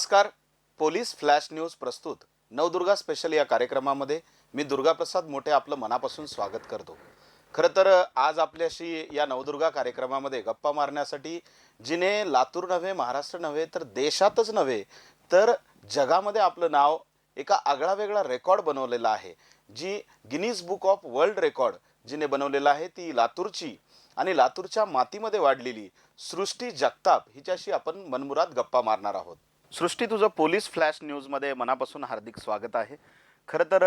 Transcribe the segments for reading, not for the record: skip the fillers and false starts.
नमस्कार. Police flash news प्रस्तुत Navdurga special या कार्यक्रमामध्ये मी दुर्गाप्रसाद मोठे आपलं मनापासून स्वागत करतो. खरं तर आज आपल्याशी या नवदुर्गा कार्यक्रमामध्ये गप्पा मारण्यासाठी जिने लातूर नव्हे, महाराष्ट्र नव्हे तर देशातच नव्हे तर जगामध्ये आपलं नाव एका आगळा-वेगळा रेकॉर्ड बनवलेला आहे, जी Guinness book of world record जिने बनवलेला आहे, ती लातूरची आणि लातूरच्या मातीमध्ये वाढलेली सृष्टी जगताप हिच्याशी आपण मनमुराद गप्पा मारणार आहोत. सृष्टी, तुझं पोलीस फ्लॅश न्यूजमध्ये मनापासून हार्दिक स्वागत आहे. खरं तर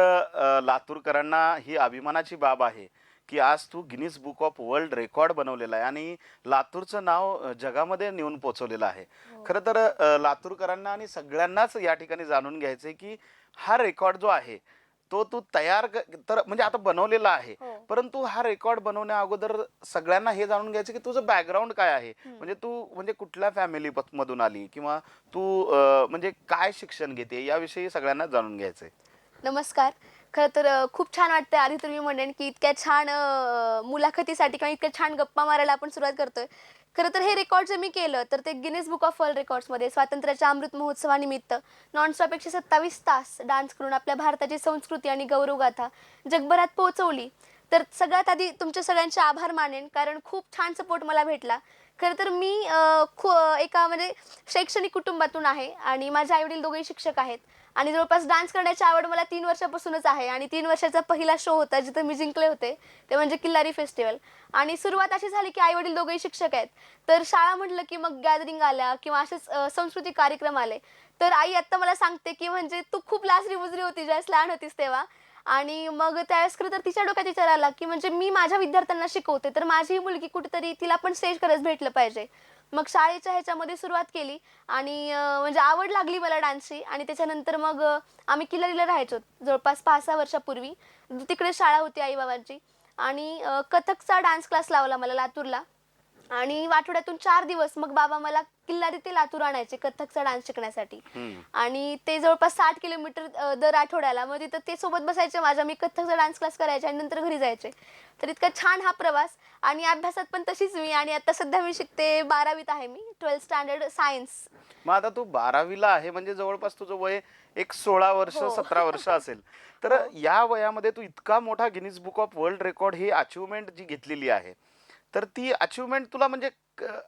लातूरकरांना ही अभिमानाची बाब आहे की आज तू Guinness book of world record बनवलेला आहे आणि लातूरचं नाव जगामध्ये नेऊन पोचवलेलं आहे. खरं तर लातूरकरांना आणि सगळ्यांनाच या ठिकाणी जाणून घ्यायचं आहे की हा रेकॉर्ड जो आहे तो तू तर म्हणजे आता बनवलेला आहे, परंतु हा रेकॉर्ड बनवण्या अगोदर सगळ्यांना हे जाणून घ्यायचं की तुझं बॅकग्राऊंड काय आहे, म्हणजे तू म्हणजे कुठल्या फॅमिली मधून आली किंवा तू म्हणजे काय शिक्षण घेते याविषयी सगळ्यांना जाणून घ्यायचंय. नमस्कार. खरं तर खूप छान वाटतंय. आधी तर मी म्हणेन की इतक्या छान मुलाखतीसाठी किंवा इतक्या छान गप्पा मारायला आपण सुरुवात करतोय. खरं तर हे रेकॉर्ड जे मी केलं तर ते गिनीज बुक ऑफ वर्ल्ड रेकॉर्ड्समध्ये स्वातंत्र्याच्या अमृत महोत्सवानिमित्त नॉनस्टॉप 127 तास डान्स करून आपल्या भारताची संस्कृती आणि गौरवगाथा जगभरात पोहोचवली. तर सगळ्यात आधी तुमच्या सगळ्यांचे आभार मानेन, कारण खूप छान सपोर्ट मला भेटला. खरं तर मी एका म्हणजे शैक्षणिक कुटुंबातून आहे आणि माझे आईवडील दोघेही शिक्षक आहेत आणि जवळपास डान्स करण्याची आवड मला 3 वर्षापासूनच आहे आणि 3 वर्षाचा पहिला शो होता जिथे मी जिंकले होते, ते म्हणजे किल्लारी फेस्टिवल. आणि सुरुवात अशी झाली की आईवडील दोघेही शिक्षक आहेत, तर शाळा म्हटलं की मग गॅदरिंग आल्या किंवा असेच सांस्कृतिक कार्यक्रम आले. तर आई आत्ता मला सांगते की म्हणजे तू खूप लाजरी-बुजरी होती ज्यावेळेस लहान होतीस तेव्हा. आणि मग त्यावेळेस खरं तर तिच्या डोक्यात विचार आला की म्हणजे मी माझ्या विद्यार्थ्यांना शिकवते, तर माझी मुलगी कुठेतरी तिला पण स्टेज खरंच भेटलं पाहिजे. मग शाळेच्या ह्याच्यामध्ये सुरुवात केली आणि म्हणजे आवड लागली मला डान्सची आणि त्याच्यानंतर मग आम्ही किल्लारीला राहायचो जवळपास 5-6 वर्षापूर्वी. तिकडे शाळा होती आई-बाबांची आणि कथकचा डान्स क्लास लावला मला लातूरला आणि आठवड्यातून 4 दिवस मग बाबा मला किल्लारी ते लातूर आणायचे कथकचा डान्स शिकण्यासाठी. आणि ते जवळपास 60 किलोमीटर दर आठवड्याला. मग तिथं ते सोबत बसायचे माझ्या, मी कथकचा डान्स क्लास करायचे आणि नंतर घरी जायचे. तर इतका छान हा प्रवास. आणि अभ्यासात पण तशीच मी, आणि आता सध्या मी शिकते 12वीत आहे मी, 12th स्टँडर्ड सायन्स. मग आता तू 12वीला आहे म्हणजे जवळपास तुझं वय एक 16 वर्ष हो. 17 वर्ष असेल. तर हो. या वयामध्ये तू इतका मोठा Guinness book of world record ही अचिव्हमेंट जी घेतलेली आहे, तर ती अचिव्हमेंट तुला म्हणजे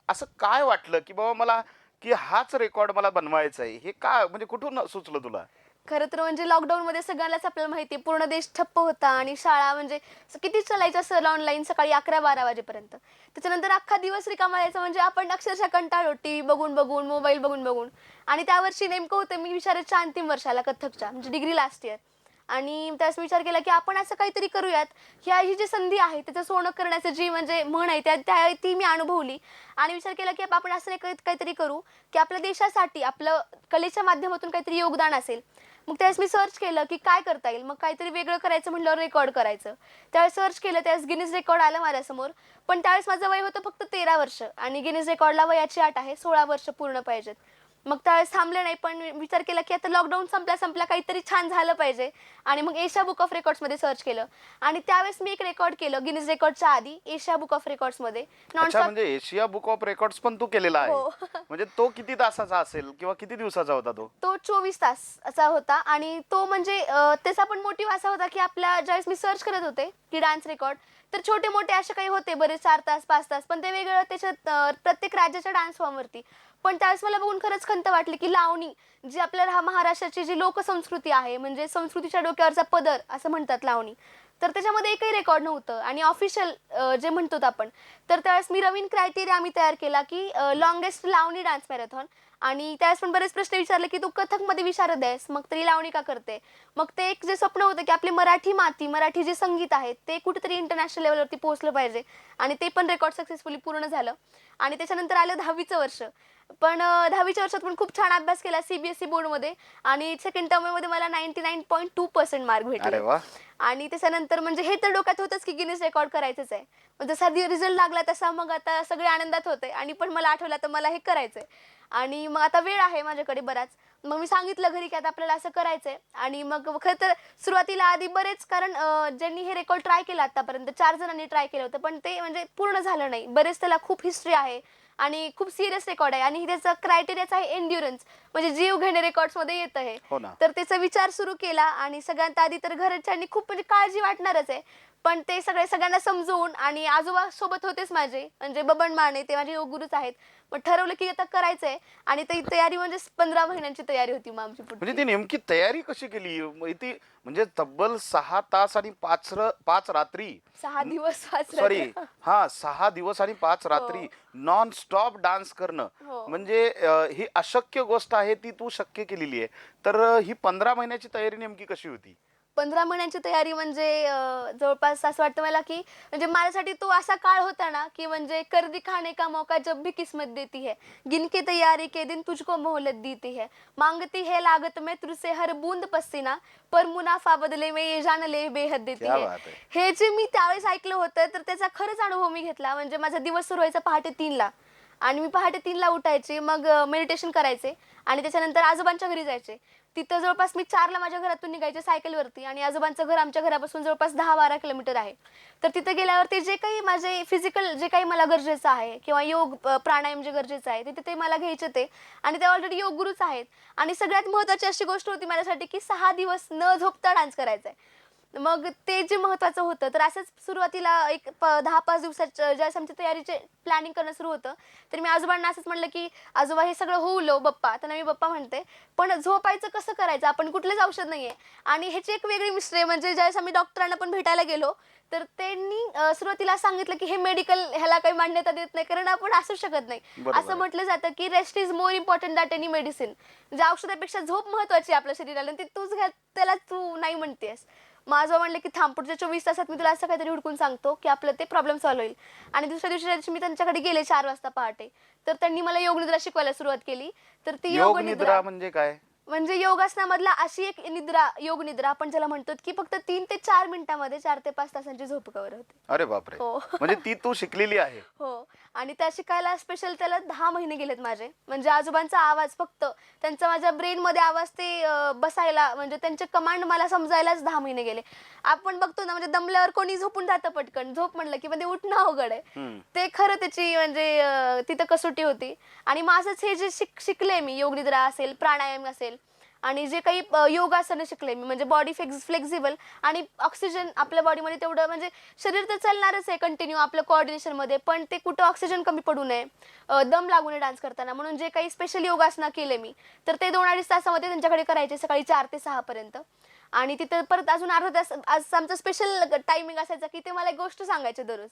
असं काय वाटलं की बाबा मला की हाच रेकॉर्ड मला बनवायचा आहे, हे का म्हणजे कुठून सुचलं तुला? खरं तर म्हणजे लॉकडाऊनमध्ये सगळ्यांनाच आपल्याला माहिती आहे पूर्ण देश ठप्प होता आणि शाळा म्हणजे किती चालायचं असेल ऑनलाईन सकाळी 11-12 वाजेपर्यंत. त्याच्यानंतर अख्खा दिवस रिकामा जायचा, म्हणजे आपण अक्षरशः कंटाळलो टीव्ही बघून बघून, मोबाईल बघून बघून. आणि त्या वर्षी नेमकं होतं मी विशारदच्या अंतिम वर्षाला कथकच्या, म्हणजे डिग्री लास्ट इयर. आणि त्यावेळेस विचार केला की आपण असं काहीतरी करूयात, ही जी संधी आहे त्याचं सोनं करण्याचं जी म्हणजे म्हण आहे ती मी अनुभवली. आणि विचार केला की आपण असं नाही काहीतरी करू की आपल्या देशासाठी आपलं कलेच्या माध्यमातून काहीतरी योगदान असेल. मग त्यावेळेस मी सर्च केलं की काय करता येईल, मग काहीतरी वेगळं करायचं म्हटल्यावर रेकॉर्ड करायचं. त्यावेळेस सर्च केलं, त्यावेळेस गिनीज रेकॉर्ड आलं माझ्यासमोर. पण त्यावेळेस माझं वय होतं फक्त 13 वर्ष आणि गिनीज रेकॉर्डला वयाची अट आहे 16 वर्ष पूर्ण पाहिजेत. मग त्यावेळेस थांबले नाही, पण विचार केला की आता लॉकडाऊन संपल्या काहीतरी छान झालं पाहिजे. आणि मग एशिया बुक ऑफ रेकॉर्ड्समध्ये सर्च केलं आणि त्यावेळेस मी एक रेकॉर्ड केलं गिनीज रेकॉर्डच्या आधी एशिया बुक ऑफ रेकॉर्ड्समध्ये अच्छा, नॉनस्टॉप. म्हणजे एशिया बुक ऑफ रेकॉर्ड्स पण तू केलेला आहे. हो. म्हणजे तो किती तासाचा असेल किंवा किती दिवसाचा होता तो? तो 24 तासाचा होता आणि तो म्हणजे त्याचा पण मोटिव्ह असा होता की आपल्या ज्यावेळेस मी सर्च करत होते की डान्स रेकॉर्ड, तर छोटे मोठे असे काही होते बरेच 4 तास 5 तास, पण ते वेगळं त्याच्यात प्रत्येक राज्याच्या डान्स फॉर्मवरती. पण त्यावेळेस मला बघून खरंच खंत वाटली की लावणी जी आपल्या महाराष्ट्राची जी लोकसंस्कृती आहे, म्हणजे संस्कृतीच्या डोक्यावरचा पदर असं म्हणतात लावणी, तर त्याच्यामध्ये एकही रेकॉर्ड नव्हतं. आणि ऑफिशियल जे म्हणतो आपण, तर त्यावेळेस मी रवीन क्रायटेरिया आम्ही तयार केला की लॉंगेस्ट लावणी डान्स मॅरेथॉन. आणि त्यावेळेस पण बरेच प्रश्न विचारले की तू कथकमध्ये विशारद आहेस, मग तरी लावणी का करते. मग ते एक जे स्वप्न होतं की आपली मराठी माती, मराठी जे संगीत आहे ते कुठेतरी इंटरनॅशनल लेवलवरती पोहोचलं पाहिजे, आणि ते पण रेकॉर्ड सक्सेसफुली पूर्ण झालं. आणि त्याच्यानंतर आलं 10वीचं वर्ष. पण 10वीच्या वर्षात पण खूप छान अभ्यास केला CBSE बोर्डमध्ये आणि सेकंड टर्ममध्ये मला 99.2% मार्क अरे भेटले. वा. आणि त्याच्यानंतर म्हणजे हे तर डोक्यात होतंच की गिनीज रेकॉर्ड करायचंच आहे. मग जसा रिझल्ट लागला तसा मग आता सगळे आनंदात होते आणि पण मला आठवलं तर मला हे करायचंय. आणि मग आता वेळ आहे माझ्याकडे बराच. मग मी सांगितलं घरी की आता आपल्याला असं करायचंय. आणि मग खरं तर सुरुवातीला आधी बरेच, कारण ज्यांनी हे रेकॉर्ड ट्राय केलं आतापर्यंत 4 जणांनी ट्राय केलं होतं, पण ते म्हणजे पूर्ण झालं नाही. बरेच त्याला खूप हिस्ट्री आहे आणि खूप सिरियस रेकॉर्ड आहे आणि त्याचा क्रायटेरियाच आहे एन्ड्युरन्स, म्हणजे जीव घेणे रेकॉर्ड्समध्ये येतं हे. हो ना. तर त्याचा विचार सुरू केला आणि सगळ्यात आधी तर घरच्यांनी खूप म्हणजे काळजी वाटणारच आहे. पण ते सगळ्यांना समजवून, आणि आजोबा सोबत होतेच माझे, म्हणजे बबन माने ते माझे गुरुच आहेत. मग ठरवलं की आता करायचंय आणि ती तयारी म्हणजे 15 महिन्यांची तयारी होती मग आमची म्हणजे पुढची. ती नेमकी तयारी कशी केली ती? म्हणजे तब्बल 6 तास आणि 5 रात्री. 6 दिवस 5 सॉरी, रात्र. हा 6 दिवस आणि 5 रात्री हो, नॉन स्टॉप डान्स करणं, हो. म्हणजे ही अशक्य गोष्ट आहे, ती तू शक्य केलेली आहे. तर ही 15 महिन्याची तयारी नेमकी कशी होती? 15 महिन्यांची तयारी म्हणजे जवळपास असं वाटतं मला, की म्हणजे माझ्यासाठी तो असा काळ होता ना, की म्हणजे कर दिखाने का मौका जब भी किस्मत देती है, गिन के तैयारी के दिन तुझको मोहलत देती है, मांगती है लागत में तुझसे हर बूंद पसीना, पर मुनाफा बदले में ये जान ले बेहद देती क्या है. बात आहे. हे जे मी त्यावेळेस ऐकलं होतं, तर त्याचा खरंच अनुभव मी घेतला. म्हणजे माझा दिवस सुरू व्हायचा पहाटे 3ला आणि मी पहाटे 3ला उठायचे, मग मेडिटेशन करायचे आणि त्याच्यानंतर आजोबांच्या घरी जायचे. तिथं जवळपास मी 4ला माझ्या घरातून निघायचे सायकलवरती, आणि आजोबांचं घर आमच्या घरापासून जवळपास 10-12 किलोमीटर आहे. तर तिथं गेल्यावरती जे काही माझे फिजिकल जे काही मला गरजेचं आहे किंवा योग प्राणायाम जे गरजेचं आहे तिथे ते मला घ्यायचे ते, आणि ते ऑलरेडी योग गुरुच आहेत. आणि सगळ्यात महत्त्वाची अशी गोष्ट होती माझ्यासाठी, की 6 दिवस न झोपता डान्स करायचा आहे. मग ते जे महत्त्वाचं होतं, तर असंच सुरुवातीला एक 10-5 दिवसाच्या ज्यावेळेस आमची तयारीचे प्लॅनिंग करणं सुरू होतं, तर मी आजोबांना असंच म्हटलं, की "आजोबा, हे सगळं होऊ लो बप्पा." त्यांना मी बप्पा म्हणते. "पण झोपायचं कसं करायचं? आपण कुठलंच औषध नाहीये." आणि ह्याची एक वेगळी मिस्ट्री आहे. म्हणजे ज्यावेळेस आम्ही डॉक्टरांना पण भेटायला गेलो, तर त्यांनी सुरुवातीला सांगितलं, की "हे मेडिकल ह्याला काही मान्यता देत नाही, कारण आपण असू शकत नाही." बरोबर असं आहे. म्हटलं जातं, की "rest is more important that any medicine." म्हणजे औषधापेक्षा झोप महत्त्वाची आहे आपल्या शरीराला, आणि ती तूच घ्या, त्याला तू नाही म्हणतेस. मग आजोबा म्हणले, की "थांब, पुढच्या 24 तासात मी तुला असं काहीतरी हुडकून सांगतो, की आपलं ते प्रॉब्लेम सॉल्व्ह होईल." आणि दुसऱ्या दिवशी मी त्यांच्याकडे गेले 4 वाजता पहाटे. तर त्यांनी मला योगनिद्रा शिकवायला सुरुवात केली. तर ती योग योगनिद्रा निद्रा म्हणजे काय? म्हणजे योगासनामधला अशी एक निद्रा, योग निद्रा आपण ज्याला म्हणतो, की फक्त 3 ते 4 मिनिटामध्ये 4 ते 5 तासांची झोप कव्हर होते. अरे बापरे. हो. म्हणजे ती तू शिकलेली आहे. हो. आणि त्या शिकायला स्पेशल त्याला 10 महिने गेलेत माझे. म्हणजे आजोबांचा आवाज फक्त त्यांचा माझ्या ब्रेनमध्ये आवाज ते बसायला, म्हणजे त्यांचे कमांड मला समजायलाच 10 महिने गेले. आपण बघतो ना, म्हणजे दमल्यावर कोणी झोपून जातं पटकन. झोप म्हणलं की म्हणजे उठणं अवघड आहे. हम्म. ते खरं त्याची म्हणजे तिथं कसोटी होती. आणि मग असंच हे जे शिकले मी, योगनिद्रा असेल, प्राणायाम असेल, आणि जे काही योगासनं शिकले मी, म्हणजे बॉडी फ्लेक्झिबल आणि ऑक्सिजन आपल्या बॉडीमध्ये तेवढं, म्हणजे शरीर तर चालणारच आहे कंटिन्यू आपलं कोऑर्डिनेशनमध्ये, पण ते कुठं ऑक्सिजन कमी पडू नये, दम लागू नये डान्स करताना, म्हणून जे काही स्पेशल योगासनं केले मी, तर ते 2-2.5 तासामध्ये त्यांच्याकडे करायचे, सकाळी 4 ते 6 पर्यंत. आणि तिथं परत अजून अर्धा तास आज आमचं स्पेशल टायमिंग असायचा, की ते मला एक गोष्ट सांगायचे दररोज.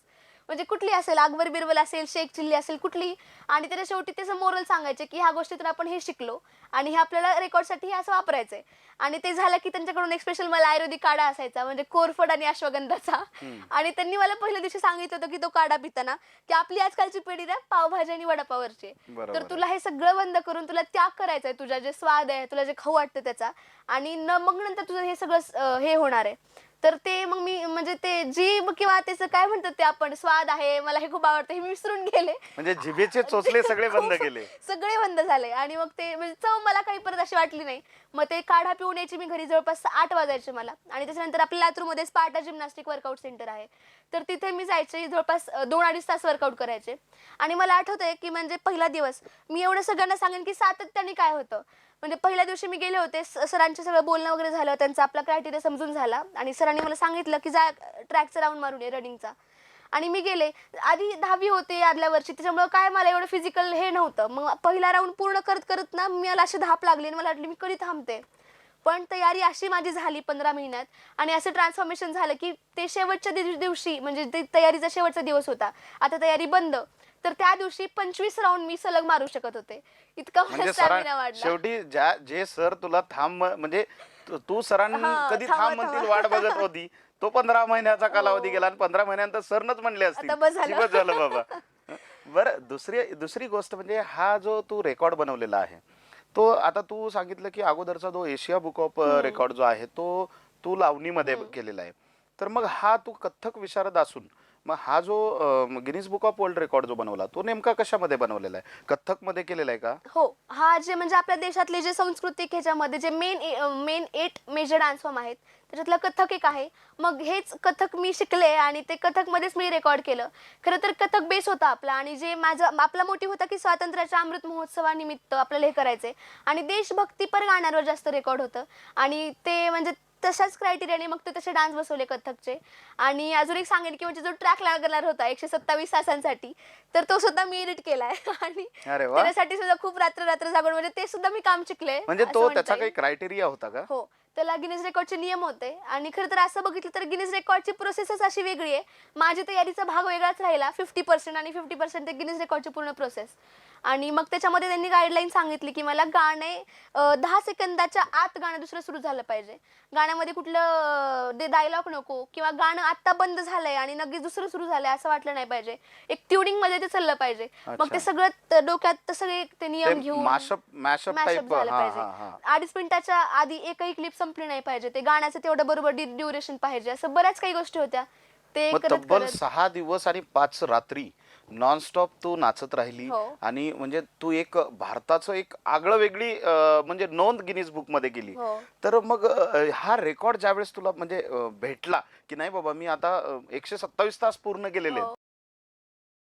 म्हणजे कुठली असेल, अकबर बिरबल असेल, शेख चिल्ली असेल, कुठली, आणि त्याच्या शेवटी त्याचं मोरल सांगायचे, की ह्या गोष्टीतून आपण हे शिकलो आणि हे आपल्याला रेकॉर्डसाठी हे असं वापरायचंय. आणि ते झालं की त्यांच्याकडून एक स्पेशल मला आयुर्वेदिक काढा असायचा, म्हणजे कोरफड आणि अश्वगंधाचा. आणि त्यांनी मला पहिल्या दिवशी सांगितलं होतं, की तो काढा पिताना, की आपली आजकालची पिढी ना पावभाजी आणि वडापाववरची आहे. बरोबर तर आहे. तुला हे सगळं बंद करून तुला त्याग करायचा आहे, तुझा जे स्वाद आहे, तुला जे खाऊ वाटतं त्याचा, आणि मग नंतर तुझं हे सगळं हे होणार आहे. तर ते मग मी म्हणजे ते जीभ किंवा त्याचं काय म्हणतात ते आपण स्वाद आहे, मला हे खूप आवडतं, हे मी विसरून गेले. म्हणजे जिभेचे चोचले सगळे बंद केले. सगळे बंद झाले. आणि मग ते म्हणजे चव मला काही परत अशी वाटली नाही. मग ते काढा पिऊन यायची मी घरी, जवळपास 8 वाजायचे मला. आणि त्याच्यानंतर आपल्या लातूरमध्ये स्पार्टा जिम्नॅस्टिक वर्कआउट सेंटर आहे. तर तिथे मी जायचे, जवळपास 2-2.5 तास वर्कआउट करायचे. आणि मला आठवतंय, की म्हणजे पहिला दिवस मी एवढं सगळ्यांना सांगेन, की सातत्याने काय होतं. म्हणजे पहिल्या दिवशी मी गेले होते, सरांचं सगळं बोलणं वगैरे झालं, त्यांचा आपला क्रायटेरिया समजून झाला, आणि सरांनी मला सांगितलं, की जा ट्रॅकचा राऊंड मारून ये रनिंगचा. आणि मी गेले. आधी 10वी होते आदल्या वर्षी, त्याच्यामुळं काय मला एवढं फिजिकल हे नव्हतं. मग पहिला राऊंड पूर्ण करत ना मला अशी धाप लागली आणि मला वाटली मी कधी थांबते. पण तयारी अशी माझी झाली 15 महिन्यात, आणि असं ट्रान्सफॉर्मेशन झालं, की ते शेवटच्या दिवशी, म्हणजे ते तयारीचा शेवटचा दिवस होता. आता तयारी बंद. तर त्या दिवशी 25 राऊंड मी सलग मारू शकत होते. इतका माझा म्हणजे स्टॅमिना वाढला. शेवटी जे सर तुला थांब म्हणजे तू सरांनी हां, कधी थांबा, थांब म्हणतील थांबा. वाट बघत होती, तो 15 महिन्याचा कालावधी हो. गेला आणि 15 महिन्यानंतर सरनच म्हणले असतील आता बस झालं. की बस झालं बाबा. बरं, दुसरी गोष्ट म्हणजे हा जो तू रेकॉर्ड बनवलेला आहे, तो आता तू सांगितलं की अगोदरचा जो एशिया बुक ऑफ रेकॉर्ड जो आहे तो तू लावणीमध्ये केलेला आहे. तर मग हा तू कथ्थक विशारद असून मग हा जो Guinness book of world record जो बनवला तो नेमका कशामध्ये बनवलेला आहे? कथ्थकमध्ये केलेला आहे का? हो, हा जे म्हणजे आपल्या देशातले जे सांस्कृतिक ह्याच्यामध्ये जे मेन 8 मेजर डान्स फॉर्म आहेत त्याच्यातलं कथ्थक एक आहे. मग हेच कथ्थक मी शिकले आणि ते कथ्थकमध्येच मी रेकॉर्ड केलं. खरं तर कथ्थक बेस होता आपला आणि जे आपला मोटिव्ह होता की स्वातंत्र्याच्या अमृत महोत्सवानिमित्त आपल्याला हे करायचंय आणि देशभक्तीपर गाण्यांवर जास्त रेकॉर्ड होतं आणि ते म्हणजे तशाच क्रायटेरियाने मग ते तसे डान्स बसवले कथ्थकचे. आणि अजून एक सांगेन की म्हणजे जो ट्रॅक लागणार होता 127 तासांसाठी तर तो सुद्धा मी एडिट केलाय आणि अरे वा. त्यासाठी सुद्धा खूप रात्र जागून म्हणजे ते सुद्धा मी काम शिकले म्हणजे असं तो म्हणता त्याचा येईल. काही क्रायटेरिया होता का? हो, त्याला गिनीज रेकॉर्डचे नियम होते आणि खरं तर असं बघितलं तर गिनीज रेकॉर्डची प्रोसेसच अशी वेगळी आहे. माझी तयारीचा भाग वेगळाच राहिला 50% आणि 50% ते गिनीज रेकॉर्डची पूर्ण प्रोसेस. आणि मग त्याच्यामध्ये त्यांनी गाईडलाईन सांगितली की मला गाणे 10 सेकंदाच्या आत गाणं दुसरं सुरू झालं पाहिजे. गाण्यामध्ये कुठलं ते डायलॉग नको किंवा गाणं आत्ता बंद झालंय आणि लगेच दुसरं सुरू झालंय असं वाटलं नाही पाहिजे. एक ट्युनिंगमध्ये ते चाललं पाहिजे. मग अच्छा. ते सगळं डोक्यात सगळे ते ते नियम घेऊन मॅशअप मॅशअप टाईप. झालं हा पाहिजे. हा हा 2.5 मिनिटाच्या आधी एकही क्लिप संपली नाही पाहिजे. ते गाण्याचं तेवढं बरोबर ड्युरेशन पाहिजे. असं बऱ्याच काही गोष्टी होत्या. ते मग करत तब्बल करत 6 दिवस आणि 5 रात्री नॉनस्टॉप तू नाचत राहिली. हो. आणि म्हणजे तू एक भारताचं एक आगळं वेगळी म्हणजे नोंद गिनीज बुक मध्ये केली. हो. तर मग हा रेकॉर्ड ज्यावेळेस तुला म्हणजे भेटला की नाही बाबा मी आता 127 तास पूर्ण केलेले आहेत, हो.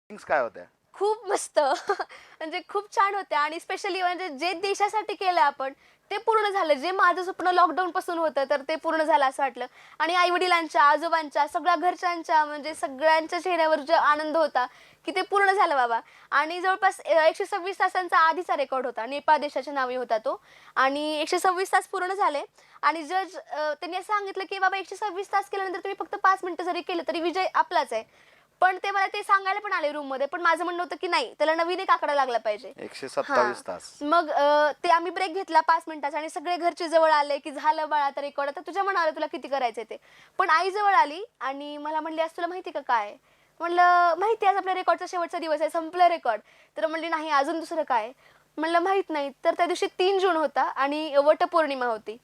feelings काय होत्या? खूप मस्त म्हणजे खूप छान होत्या आणि स्पेशली म्हणजे जे देशासाठी केलं आपण ते पूर्ण झालं. जे माझं स्वप्न लॉकडाऊन पासून होतं तर ते पूर्ण झालं असं वाटलं. आणि आई वडिलांच्या आजोबांच्या सगळ्या घरच्यांच्या म्हणजे सगळ्यांच्या चेहऱ्यावर जो आनंद होता की ते पूर्ण झालं बाबा. आणि जवळपास 126 तासांचा आधीचा रेकॉर्ड होता. नेपाळ देशाच्या नावे होता तो आणि 126 तास पूर्ण झाले आणि जज त्यांनी असं सांगितलं की बाबा 126 तास केल्यानंतर तुम्ही फक्त 5 मिनिटं जरी केलं तरी विजय आपलाच आहे. पण ते मला ते सांगायला पण आले रूम मध्ये पण माझं म्हणणं होतं की नाही त्याला नवीन एक आकडा लागला पाहिजे. 127 तास. मग ते आम्ही ब्रेक घेतला 5 मिनिटाचा आणि सगळे घरचे जवळ आले की झालं बाळा आता रेकॉर्ड आता तुझ्या मनावर तुला किती करायचंय ते. पण आई जवळ आली आणि मला म्हणली आज तुला माहिती का काय? म्हणलं माहिती आज आपल्या रेकॉर्डचा शेवटचा दिवस आहे संपलं रेकॉर्ड. तर म्हणली नाही अजून दुसरं काय? म्हणलं माहित नाही. तर त्या दिवशी 3 जून होता आणि वटपौर्णिमा होती.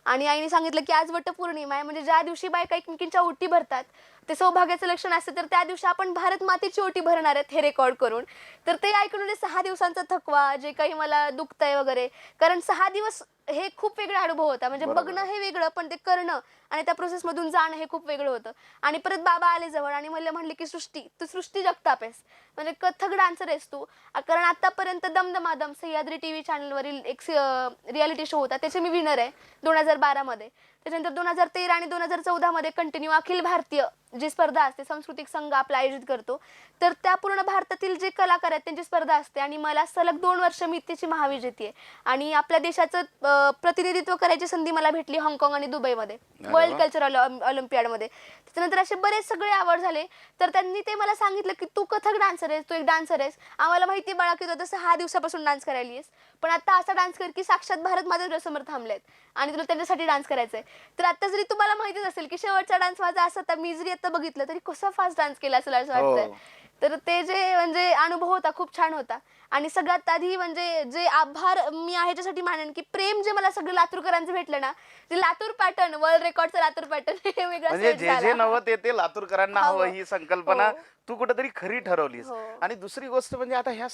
आणि आईने सांगितलं की आज वटपौर्णिमा आहे म्हणजे ज्या दिवशी बायका एकमेकींच्या ओटी भरतात ते सौभाग्याचं लक्षण असतं तर त्या दिवशी आपण भारत मातेची ओटी भरणार आहेत हे रेकॉर्ड करून. तर ते ऐकून म्हणजे 6 दिवसांचा थकवा जे काही मला दुखतंय वगैरे कारण 6 दिवस हे खूप वेगळा अनुभव होता. म्हणजे बरोबर. बघणं हे वेगळं पण ते करणं आणि त्या प्रोसेस मधून जाणं हे खूप वेगळं होतं. आणि परत बाबा आले जवळ आणि मला म्हणले की तू सृष्टी जगताप आहेस म्हणजे कथ्थक डान्सर आहेस तू. कारण आतापर्यंत दमदमादम सह्याद्री टीव्ही चॅनलवरील एक रियालिटी शो होता त्याचे मी विनर आहे 2012 मध्ये. त्याच्यानंतर 2013 आणि 2014 मध्ये कंटिन्यू अखिल भारतीय जी स्पर्धा असते सांस्कृतिक संघ आपला आयोजित करतो तर त्या पूर्ण भारतातील जे कलाकार आहेत त्यांची स्पर्धा असते आणि मला सलग 2 वर्ष मी त्याची महाविजेती आहे. आणि आपल्या देशाचं प्रतिनिधित्व करायची संधी मला भेटली हाँगकाँग आणि दुबईमध्ये अरे वर्ल्ड वा. कल्चरल ऑलिम्पियाडमध्ये. त्याच्यानंतर असे बरेच सगळे अवॉर्ड झाले. तर त्यांनी ते मला सांगितलं की तू कथक डान्सर आहेस तू एक डान्सर आहेस आम्हाला माहिती बाळा की तू आता 6 दिवसापासून डान्स करायली आहेस पण आता असा डान्स कर की साक्षात भारत माझ्या तुझ्यासमोर थांबलेत आणि तुला त्यांच्यासाठी डान्स करायचा आहे. तर आता जरी तुम्हाला माहितीच असेल की शेवटचा डान्स माझा असा तर मी जरी आता बघितलं तरी कसा फास्ट डान्स केला असेल असं वाटतंय. हो. तर ते जे म्हणजे अनुभव होता खूप छान होता. आणि सगळ्यात आधी म्हणजे जे आभार मी आहे याच्यासाठी मानेन की प्रेम जे मला सगळं लातूरकरांचं भेटलं ना ते लातूर पॅटर्न वर्ल्ड रेकॉर्डचं लातूर पॅटर्न हे वेगळं म्हणजे set जे जे झालं. नवं ते लातूरकरांना हवं हवं. ही संकल्पना हो. तू कुठेतरी खरी ठरवलीस. हो. आणि दुसरी गोष्ट म्हणजे आता ह्या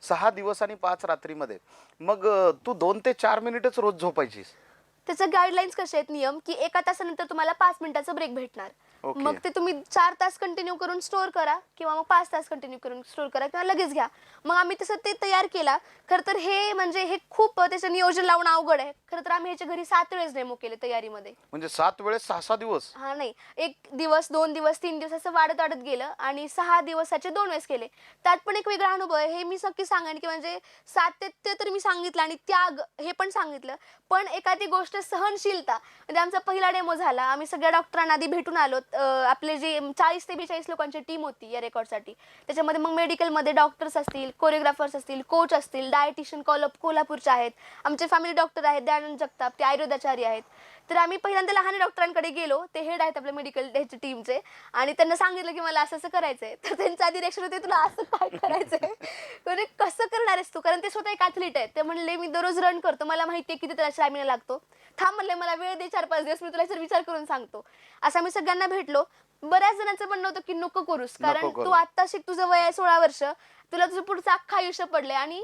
6 दिवस आणि 5 रात्रीमध्ये मग तू 2 ते 4 मिनिटच रोज झोपायचीस? त्याचे गाईडलाईन्स कसे आहेत नियम की 1 तासानंतर तुम्हाला 5 मिनिटाचा ब्रेक भेटणार. ओके. मग ते तुम्ही 4 तास कंटिन्यू करून स्टोअर करा किंवा मग 5 तास कंटिन्यू करून स्टोअर करा किंवा लगेच घ्या. मग आम्ही तसं ते तयार केला. खरं तर हे म्हणजे हे खूप त्याचं नियोजन लावणं अवघड आहे. खरं तर आम्ही ह्याच्या घरी 7 वेळेस डेमो केले तयारीमध्ये. म्हणजे 7 वेळेस 6 दिवस? हा नाही 1 दिवस 2 दिवस 3 दिवस असं वाढत वाढत गेलं आणि 6 दिवसाचे 2 वेळेस केले. त्यात पण एक वेगळा अनुभव आहे हे मी नक्की सांगेन की म्हणजे सातत्य तर मी सांगितलं आणि त्याग हे पण सांगितलं. पण एखादी गोष्ट सहनशीलता म्हणजे आमचा पहिला डेमो झाला. आम्ही सगळ्या डॉक्टरांना आधी भेटून आलो. आपले जे 40 ते 42 लोकांची टीम होती या रेकॉर्डसाठी. त्याच्यामध्ये मग मेडिकलमध्ये डॉक्टर्स असतील कोरिओग्राफर्स असतील कोच असतील डायटिशियन कोल्हापूरचे आहेत आमचे फॅमिली डॉक्टर आहेत दयानंद जगताप ते आयुर्वेदाचार्य आहेत. तर आम्ही पहिल्यांदा लहान डॉक्टरांकडे गेलो ते हेड आहेत आपल्या मेडिकल ह्याच्या टीमचे आणि त्यांना सांगितलं की मला असं असं करायचंय. तर त्यांचं आधी रिएक्शन होते तुला असं काय करायचंय म्हणजे कसं करणार आहेस तू कारण ते स्वतः एक ॲथलीट आहेत. ते म्हणले मी दररोज रन करतो मला माहिती आहे किती त्याला स्टॅमिना लागतो. थांब म्हणले मला वेळ दे 4-5 दिवस मी तुला विचार करून सांगतो. असं आम्ही सगळ्यांना भेटलो. बऱ्याच जणांचं म्हणणं होतं की नको करूस, कारण करू. तू आता शिक, तुझं वय आहे 16 वर्ष, तुला तुझं पुढचं अख्खं आयुष्य पडलंय. आणि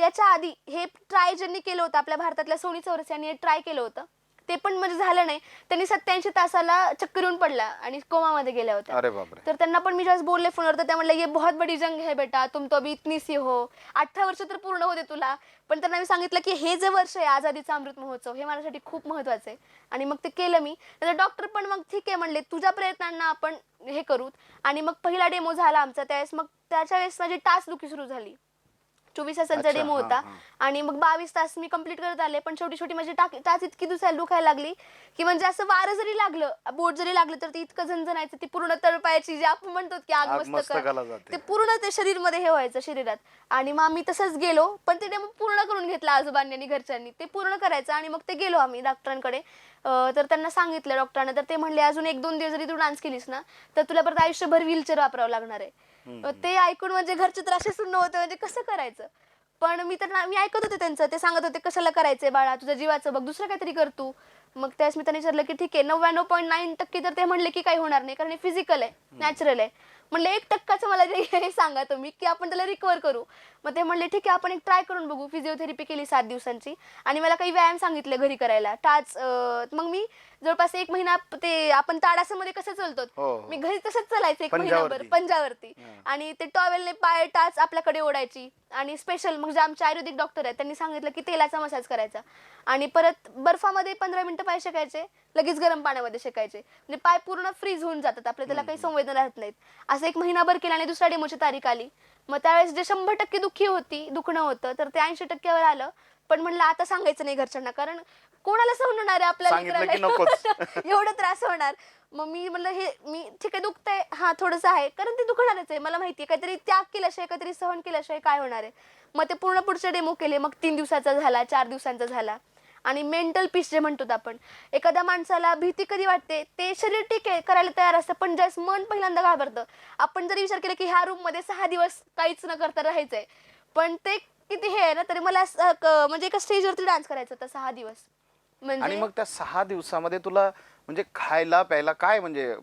याच्या आधी हे ट्राय ज्यांनी केलं होतं, आपल्या भारतातल्या सोनी चौरस यांनी हे ट्राय केलं होतं, ते पण म्हणजे झालं नाही. त्यांनी 87 तासाला चक्कर येऊन पडला आणि कोमामध्ये गेल्या होत्या. अरे बापरे. तर त्यांना पण मी ज्यावेळेस बोलले फोनवर, तर त्या म्हणल्या ये बहुत बडी जंग है बेटा, तुम तो अभी इतनी सी हो, 18 वर्ष तर पूर्ण होते तुला. पण त्यांना मी सांगितलं की हे जे वर्ष आहे आझादीचा अमृत महोत्सव, हे माझ्यासाठी खूप महत्वाचं आहे. आणि मग ते केलं मी. तर डॉक्टर पण मग ठीक आहे म्हणले, तुझ्या प्रयत्नांना आपण हे करू. आणि मग पहिला डेमो झाला आमचा, त्यावेळेस मग त्याच्या वेळेस माझी टाचदुखी सुरू झाली. 24 तासांचा अच्छा, डेमो हां, होता. हां. आणि मग 22 तास मी कंप्लीट करत आले. पण छोटी छोटी माझी टाच इतकी दुखायला लागली की म्हणजे असं वारं जरी लागलं, बोट जरी लागलं, तर ते इतकं झणझणायचं, ती पूर्ण तळपायाची जे आपण म्हणतो की आग आग मस्तकाला, मस्तकाला जाते. ते पूर्ण ते शरीरमध्ये हे व्हायचं शरीरात. आणि मग आम्ही तसंच गेलो, पण ते डेमो पूर्ण करून घेतला आजोबांनी आणि घरच्यांनी, ते पूर्ण करायचं. आणि मग ते गेलो आम्ही डॉक्टरांकडे. तर त्यांना सांगितलं डॉक्टरांना, तर ते म्हणले अजून 1-2 दिवस जरी तू डान्स केलीस ना, तर तुला परत आयुष्यभर व्हीलचेअर वापरावं लागणार आहे. ते ऐकून म्हणजे घरचे तर असे सुन्न होते, म्हणजे कसं करायचं. पण मी ऐकत होते त्यांचं, ते सांगत होते कशाला करायचंय बाळा, तुझ्या जीवाचं बघ, दुसरं काहीतरी कर तू. मग त्यावेळेस मी त्यांनी विचारलं की ठीक आहे, 99.9% तर ते म्हणले की काही होणार नाही, कारण हे फिजिकल आहे, नॅचरल आहे. म्हणलं 1% मला हे सांगा तुम्ही की आपण त्याला रिकवर करू. मग ते म्हणले ठीक आहे, आपण एक ट्राय करून बघू. फिजिओथेरपी केली 7 दिवसांची आणि मला काही व्यायाम सांगितले घरी करायला. मग मी जवळपास 1 महिना ते आपण ताडासमध्ये कसं चालतो, हो, हो. मी घरी तसंच चालायचं 1 पंजावरती. महिनाभर पंजावरती. आणि ते टॉवेलने पाय टाच आपल्याकडे ओढायची. आणि स्पेशल मग जे आमचे आयुर्वेदिक डॉक्टर आहेत, त्यांनी सांगितलं की तेलाचा मसाज करायचा. आणि परत बर्फामध्ये 15 मिनिटं पाय शेकायचे, लगेच गरम पाण्यामध्ये शेकायचे. म्हणजे पाय पूर्ण फ्रीज होऊन जातात आपले, त्याला काही संवेदना राहत नाहीत. असं 1 महिनाभर केलं आणि दुसऱ्या डेमोची तारीख आली. मग त्यावेळेस जे 100% दुखणं होतं, तर ते 80% आलं. पण म्हणलं आता सांगायचं नाही घरच्यांना, कारण कोणाला सहन होणार आहे आपल्या सांगितलं की लेकराला नकोच. एवढं त्रास होणार. मग मी म्हणलं हे मी ठीक आहे, दुखतंय हा थोडंसं आहे, कारण ते दुखणारच आहे, मला माहिती आहे. काहीतरी त्याग केल्याशिवाय, काहीतरी सहन केल्याशिवाय काय होणार आहे. मग ते पूर्ण पुढचे डेमो केले. मग 3 दिवसाचा झाला, 4 दिवसांचा झाला. आणि मेंटल पीस जे म्हणतो आपण, एखाद्या माणसाला भीती कधी वाटते, ते शरीर ठीक आहे करायला तयार असतं, पण ज्यास मन पहिल्यांदा घाबरतं. आपण जरी विचार केला की ह्या रूम मध्ये 6 दिवस काहीच न करता राहायचंय, पण ते किती हे आहे ना, तरी मला म्हणजे एका स्टेजवरती डान्स करायचा होता 6 दिवस. आणि म्हणजे मग त्या 6 दिवसामध्ये तुला म्हणजे खायला प्यायला काय म्हणजे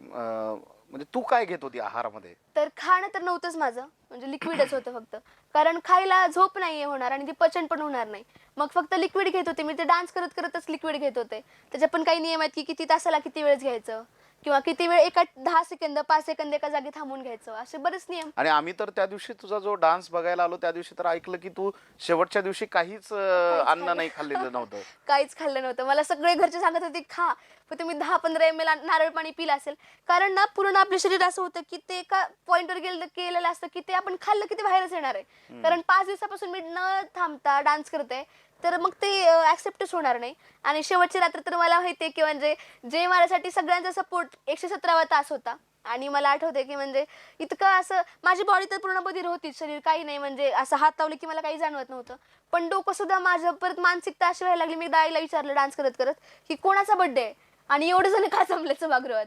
म्हणजे तू काय घेत होती आहारामध्ये? तर खाणं तर नव्हतंच माझं, म्हणजे लिक्विडच होतं फक्त. कारण खायला झोप नाहीये होणार आणि ते पचन पण होणार नाही. मग फक्त लिक्विड घेत होते मी. ते डान्स करत करतच लिक्विड घेत होते. त्याचे पण काही नियम आहेत की किती तासाला किती वेळेस घ्यायचं, किंवा किती वेळ, एका 10 सेकंद 5 सेकंद एका जागी थांबून घ्यायचं, असे बरेच नियम. आणि आम्ही तर त्या दिवशी तुझा जो डान्स बघायला आलो त्या दिवशी तर ऐकलं की तू शेवटच्या दिवशी काहीच अन्न नाही खाल्लेलं नव्हतं. काहीच खाल्लं नव्हतं. मला सगळे घरचे सांगत होते खा, पण तुम्ही 10-15 ml नारळ पाणी पिलं असेल. कारण ना पूर्ण आपलं शरीर असं होतं की ते एका पॉइंटवर केलेलं असतं की ते आपण खाल्लं की ते बाहेरच येणार आहे. कारण 5 दिवसापासून मी न थांबता डान्स करते, तर मग ते ऍक्सेप्टच होणार नाही. आणि शेवटची रात्र तर मला माहितीये की म्हणजे जे माझ्यासाठी सगळ्यांचा सपोर्ट 117वा तास होता. आणि मला आठवते की म्हणजे इतकं असं माझी बॉडी तर पूर्ण बधीर होती, शरीर काही नाही, म्हणजे असं हात लावले की मला काही जाणवत नव्हतं. पण डोकं सुद्धा माझं परत मानसिकता अशी व्हायला लागली. मी आईला विचारलं डान्स करत करत की कोणाचा बर्थडे आहे आणि एवढे जण का जमले सभागृहात.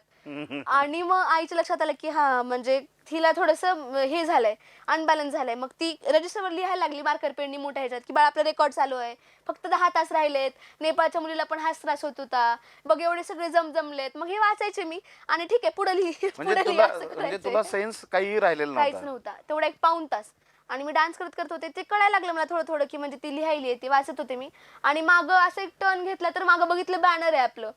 आणि मग आईच्या लक्षात आलं की हा म्हणजे तिला थोडंसं हे झालंय, अनबॅलन्स झालंय. मग ती रजिस्टरवर लिहायला लागली मार्कर पेननी मोठ्या ह्याच्यात की बाळा आपला रेकॉर्ड चालू आहे, फक्त 10 तास राहिलेत, नेपाळच्या मुलीला पण हाच त्रास होत होता बघ, एवढे सगळे जमजमलेत. मग हे वाचायचे मी आणि ठीक आहे पुढे लिही म्हणजे पुढे लिही तुला असं म्हणजे करायचे. तुला सेन्स काही राहिलेलं काहीच नव्हता. नव्हता तेवढा 1 पाऊण तास. आणि मी डान्स करत करत होते, ते कळायला लागलं मला थोडं थोडं की म्हणजे ती लिहायली ते वाचत होते मी. आणि मागं असं एक टर्न घेतला तर मागं बघितलं बॅनर आहे आपलं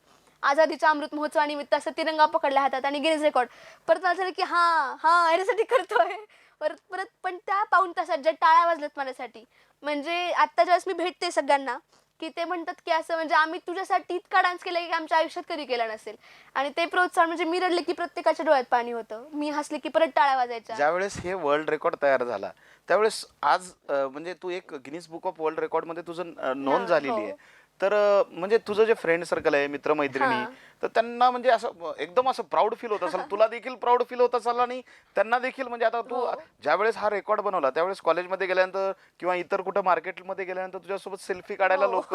आझादीचा अमृत महोत्सवानिमित्त, असं तिरंगा पकडला हातात आणि गिनीज रेकॉर्ड. परत मला झालं की हा हा याच्यासाठी करतोय. परत परत पण त्या पाऊण तासात ज्या टाळ्या वाजल्यात माझ्यासाठी, म्हणजे आता ज्यावेळेस मी भेटते सगळ्यांना की ते म्हणतात की असं म्हणजे आम्ही तुझ्यासाठी इतका डान्स केला की आमच्या आयुष्यात कधी केला नसेल. आणि ते प्रोत्साहन म्हणजे मी रडले की प्रत्येकाच्या डोळ्यात पाणी होतं, मी हसले की परत टाळ्या वाजायच्या. ज्यावेळेस हे वर्ल्ड रेकॉर्ड तयार झाला त्यावेळेस आज म्हणजे तू एक Guinness book of world record मध्ये तुझं नोंद झालेली आहे. हो. तर म्हणजे तुझं जे फ्रेंड सर्कल आहे, मित्रमैत्रिणी, हां. तर त्यांना म्हणजे असं एकदम असं प्राऊड फील होत असेल, तुला देखील प्राऊड फील होत असेल आणि त्यांना देखील. म्हणजे आता तू हो. ज्यावेळेस हा रेकॉर्ड बनवला त्यावेळेस कॉलेजमध्ये गेल्यानंतर किंवा इतर कुठं मार्केटमध्ये गेल्यानंतर तुझ्यासोबत सेल्फी काढायला हो. लोक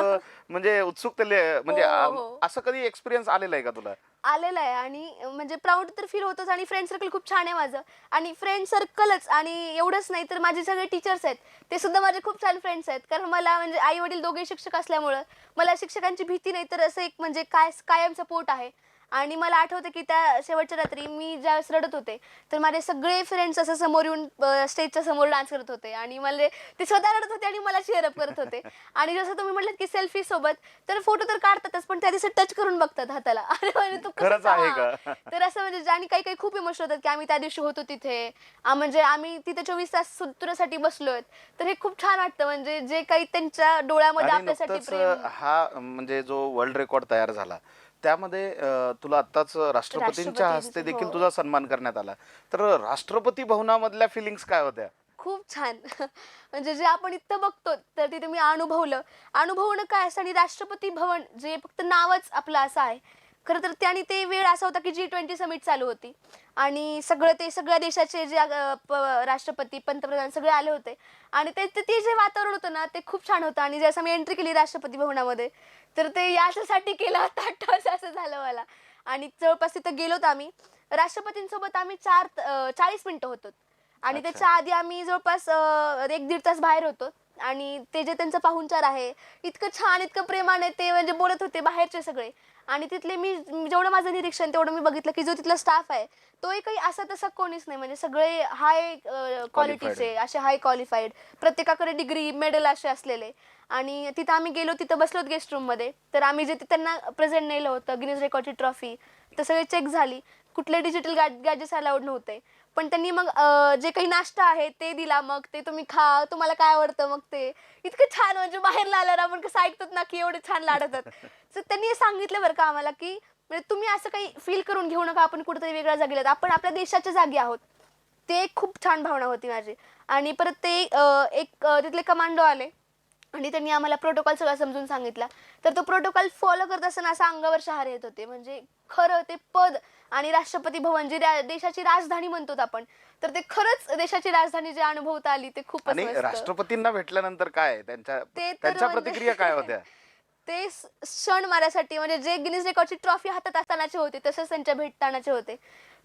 म्हणजे उत्सुकतेले म्हणजे हो, हो. असं कधी एक्सपिरियन्स आलेला आहे का तुला? आलेलं आहे. आणि म्हणजे प्राऊड तर फील होतच. आणि फ्रेंड सर्कल खूप छान आहे माझं. आणि फ्रेंड सर्कलच आणि एवढंच नाही तर माझे सगळे टीचर्स आहेत, ते सुद्धा माझे खूप छान फ्रेंड्स आहेत. कारण मला म्हणजे आई वडील दोघे शिक्षक असल्यामुळं मला शिक्षकांची भीती नाही, तर असं एक म्हणजे कायम सपोर्ट आहे. आणि मला आठवतं की त्या शेवटच्या रात्री मी ज्यावेळेस रडत होते तर माझे सगळे फ्रेंड्स असं समोर येऊन स्टेजच्या समोर डान्स करत होते आणि मला ते स्वतः रडत होते आणि मला cheer-up करत होते. आणि जसं तुम्ही म्हटलं की सेल्फी सोबत तर फोटो तर काढतातच पण त्या दिवशी टच करून बघतात हाताला. अरे म्हणजे तू कसं खरंच आहे हां. का? तर असं म्हणजे आणि काही काही खूप इमोशनल होतात की आम्ही त्या दिवशी होतो तिथे. म्हणजे आम्ही तिथे 24 तास तुझ्यासाठी बसलोय. तर हे खूप छान वाटतं म्हणजे जे काही त्यांच्या डोळ्यामध्ये आणि आपल्यासाठी नुकतंच प्रेम. म्हणजे जो वर्ल्ड रेकॉर्ड तयार झाला त्यामध्ये तुला आत्ताच राष्ट्रपतींच्या हस्ते राष्ट्रपतींचं देखील हो. तुझा सन्मान करण्यात आला. तर राष्ट्रपती भवनामधल्या फिलिंग्स काय होत्या? खूप छान. म्हणजे जे आपण इथं बघतो, तर तिथे मी अनुभवलं. अनुभवणं काय असतं आणि राष्ट्रपती भवन जे फक्त नावच आपलं असं आहे. खरं तर त्याने ते वेळ असा होता, की G20 समिट चालू होती आणि सगळं ते सगळ्या देशाचे जे राष्ट्रपती, पंतप्रधान सगळे आले होते आणि ते ते ते जे वातावरण होतं ना, ते खूप छान होतं आणि जसं मी एंट्री केली राष्ट्रपती भवनामध्ये, तर ते याच्यासाठी केलं होतं आठवतं असं झालं मला आणि जवळपास तिथं गेलोत आम्ही. राष्ट्रपतींसोबत आम्ही 40 मिनिटं होतो. आणि अच्छा. त्याच्या आधी आम्ही जवळपास 1-1.5 तास बाहेर होतो आणि ते जे त्यांचा पाहुणचार आहे, इतकं छान, इतकं प्रेमाने ते म्हणजे बोलत होते बाहेरचे सगळे आणि तिथले जेवढं माझं निरीक्षण तेवढं मी बघितलं, की जो तिथला स्टाफ आहे, तोही काही असा तसा कोणीच नाही. म्हणजे सगळे हाय क्वालिफाईड आहे. क्वालिटीचे, असे हाय क्वालिफाईड, प्रत्येकाकडे डिग्री, मेडल असे असलेले आणि तिथं आम्ही गेलो, तिथं बसलोत गेस्ट रूममध्ये. तर आम्ही जे त्यांना प्रेझेंट नेलं होतं, गिनीज रेकॉर्डची ट्रॉफी, तर सगळे चेक झाली. कुठले डिजिटल गॅजेट्स अलाउड नव्हते. पण त्यांनी मग जे काही नाश्ता आहे ते दिला. मग ते तुम्ही खा, तुम्हाला काय आवडतं मग ते. इतकं छान म्हणजे बाहेरला आल्यावर आपण कसं ऐकतो ना, की एवढे छान लाडतात. तर त्यांनी हे सांगितलं बरं का आम्हाला, की म्हणजे तुम्ही असं काही फील करून घेऊ नका, आपण कुठेतरी वेगळ्या जागी आहोत. आपण आपल्या देशाच्या जागी आहोत. ते एक खूप छान भावना होती माझी. आणि परत ते तिथले कमांडो आले आणि त्यांनी आम्हाला प्रोटोकॉल सगळा समजून सांगितला. तर तो प्रोटोकॉल फॉलो करत असताना असं अंगावर शहारे येत होते. म्हणजे खरं ते पद आणि राष्ट्रपती भवन जे देशाची राजधानी म्हणतो आपण, तर ते खरंच देशाची राजधानी जे अनुभवता आली ते खूपच आणि मस्त. राष्ट्रपतींना भेटल्यानंतर काय त्यांच्या ते तर त्यांच्या म्हणजे प्रतिक्रिया काय होत्या? ते क्षण माझ्यासाठी म्हणजे जे गिनीज रेकॉर्डची ट्रॉफी हातात असतानाचे होते, तसेच त्यांच्या भेटतानाचे होते.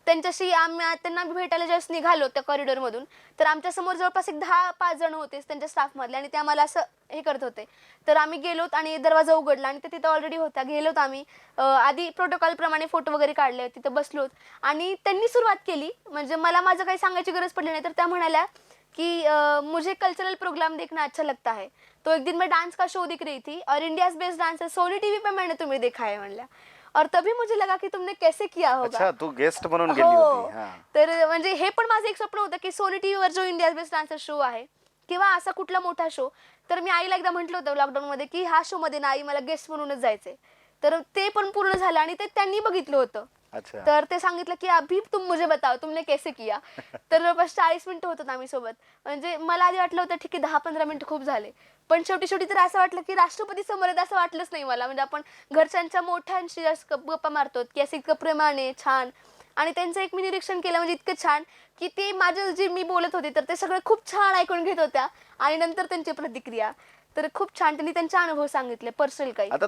त्यांच्याशी त्यांना भेटायला ज्यावेळेस निघालो त्या कॉरिडॉरमधून, तर आमच्यासमोर जवळपास एक 10-5 जण होते त्यांच्या स्टाफमधले आणि ते आम्हाला असं हे करत होते. तर आम्ही गेलोत आणि दरवाजा उघडला आणि ते तिथं ऑलरेडी होत्या. गेलोत आम्ही. आधी प्रोटोकॉलप्रमाणे फोटो वगैरे काढले, तिथं बसलोत आणि त्यांनी सुरुवात केली. म्हणजे मला माझं काही सांगायची गरज पडली नाही. तर त्या म्हणाल्या, की "मुझे कल्चरल प्रोग्राम देखना अच्छा लगता है. तो एक दिन मैं डांस का शो दिख रही थी और India's best dancer Sony TV पे मैंने तुम्हें देखा है" म्हणल्या. और तभी मुझे लगा कि तुमने कैसे किया होगा. अच्छा, तू गेस्ट म्हणून गेली होती. हो. हां. तर म्हणजे हे पण माझं एक स्वप्न होतं, की सोनी टीव्हीवर जो इंडियाज बेस्ट डान्सर शो आहे किंवा असा कुठला मोठा शो. तर मी आईला एकदा म्हटलं होतं लॉकडाऊनमध्ये, की ह्या शोमध्ये ना आई मला गेस्ट म्हणूनच जायचंय. तर ते पण पूर्ण झालं आणि ते त्यांनी बघितलं होतं. अच्छा. तर ते सांगितलं, की "अभी तुम मुझे बताओ तुमने कैसे किया?" तर जवळपास 40 मिनिटं होतो आम्ही सोबत. म्हणजे मला आधी वाटलं होतं ठीक आहे 10-15 मिनिटं खूप झाले. पण शेवटी तर असं वाटलं, की राष्ट्रपती समोर आहेत असं वाटलंच नाही मला. म्हणजे आपण घरच्यांच्या मोठ्यांशी असं गप्पा मारतो, की असं इतकं प्रेमाने, छान आणि त्यांचं एक मी निरीक्षण केलं म्हणजे इतकं छान, की ते माझं जे मी बोलत होते, तर ते सगळं खूप छान ऐकून घेत होत्या आणि नंतर त्यांची प्रतिक्रिया. तर खूप छान त्यांनी त्यांचे अनुभव सांगितले पर्सनल काही. आता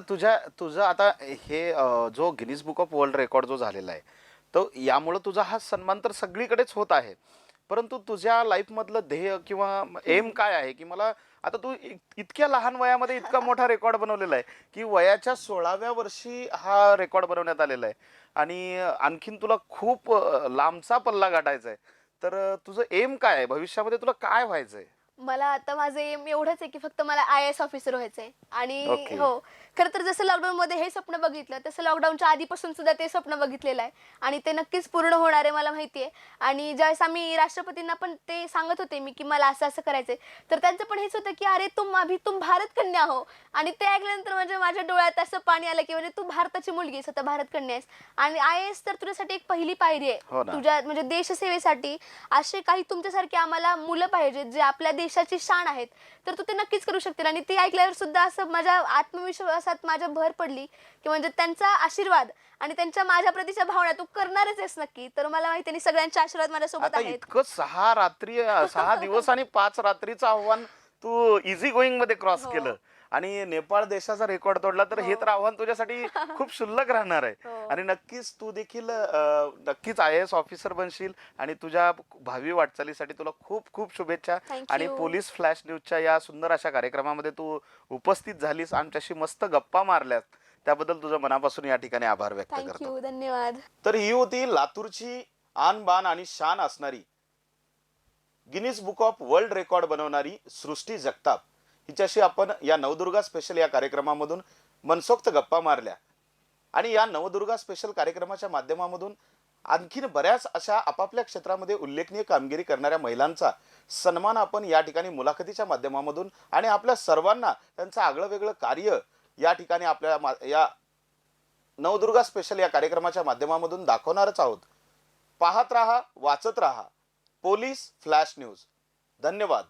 तुझं आता हे जो Guinness book of world record जो झालेला आहे, तो यामुळं तुझा हा सन्मान तर सगळीकडेच होत आहे. परंतु तुझ्या लाईफमधलं ध्येय किंवा एम काय आहे? की मला आता तू इतक्या लहान वयामध्ये इतका मोठा रेकॉर्ड बनवलेला आहे, की वयाच्या 16व्या वर्षी हा रेकॉर्ड बनवण्यात आलेला आहे आणि आणखीन तुला खूप लांबचा पल्ला गाठायचा आहे. तर तुझं एम काय आहे? भविष्यामध्ये तुला काय व्हायचंय? मला आता माझं एम एवढंच आहे, की फक्त मला IAS ऑफिसर व्हायचंय आणि ओके. हो, खरं तर जसं लॉकडाऊनमध्ये हे स्वप्न बघितलं, तसं लॉकडाऊनच्या आधीपासून सुद्धा ते स्वप्न बघितलेलं आहे आणि ते नक्कीच पूर्ण होणार आहे मला माहिती आहे. आणि ज्यावेळेस आम्ही राष्ट्रपतींना पण ते सांगत होते मी, की मला असं-असं करायचंय, तर त्यांचं पण हेच होतं, की "अरे तुम भारत कन्या हो." आणि ते ऐकल्यानंतर म्हणजे माझ्या डोळ्यात असं पाणी आलं, की म्हणजे तू भारताची मुलगी आहेस, आता भारत कन्या आहेस आणि IAS तर तुझ्यासाठी एक पहिली पायरी आहे. हो ना. तुझ्या म्हणजे देशसेवेसाठी असे काही तुमच्यासारखे आम्हाला मुलं पाहिजेत, जे आपल्या देशाची शान आहेत. तर तू ते नक्कीच करू शकतील आणि ते ऐकल्यावर सुद्धा असं माझ्या आत्मविश्वासात माझ्या भर पडली, की म्हणजे त्यांचा आशीर्वाद आणि त्यांच्या माझ्या प्रतीच्या भावना तू करणारच आहेस नक्की. तर मला माहिती आहे सगळ्यांचे आशीर्वाद माझ्यासोबत आता आहेत. इतकं 6 दिवस आणि 5 रात्रीचं आव्हान तू इझी गोईंग मध्ये क्रॉस हो. केलं आणि नेपाळ देशाचा रेकॉर्ड तोडला तर हे हो. तर आव्हान तुझ्यासाठी खूप क्षुल्लक राहणार आहे. हो. आणि नक्कीच तू देखील नक्कीच IAS ऑफिसर बनशील आणि तुझ्या भावी वाटचालीसाठी तुला खूप खूप शुभेच्छा. थँक आणि यू. पोलीस फ्लॅश न्यूजच्या या सुंदर अशा कार्यक्रमामध्ये तू उपस्थित झालीस, आमच्याशी मस्त गप्पा मारल्यास, त्याबद्दल तुझं मनापासून या ठिकाणी आभार व्यक्त करतो. थँक्यू, धन्यवाद. तर ही होती लातूरची आन बान आणि शान असणारी Guinness book of world record बनवणारी सृष्टी जगताप. हिच्याशी आपण या नवदुर्गा स्पेशल या कार्यक्रमामधून मनसोक्त गप्पा मारल्या आणि या नवदुर्गा स्पेशल कार्यक्रमाच्या माध्यमामधून आणखीन बऱ्याच अशा आपापल्या क्षेत्रामध्ये उल्लेखनीय कामगिरी करणाऱ्या महिलांचा सन्मान आपण या ठिकाणी मुलाखतीच्या माध्यमामधून आणि आपल्या सर्वांना त्यांचं आगळं वेगळं कार्य या ठिकाणी आपल्या या नवदुर्गा स्पेशल या कार्यक्रमाच्या माध्यमामधून दाखवणारच आहोत. पाहत राहा, वाचत राहा पोलीस फ्लॅश न्यूज. धन्यवाद.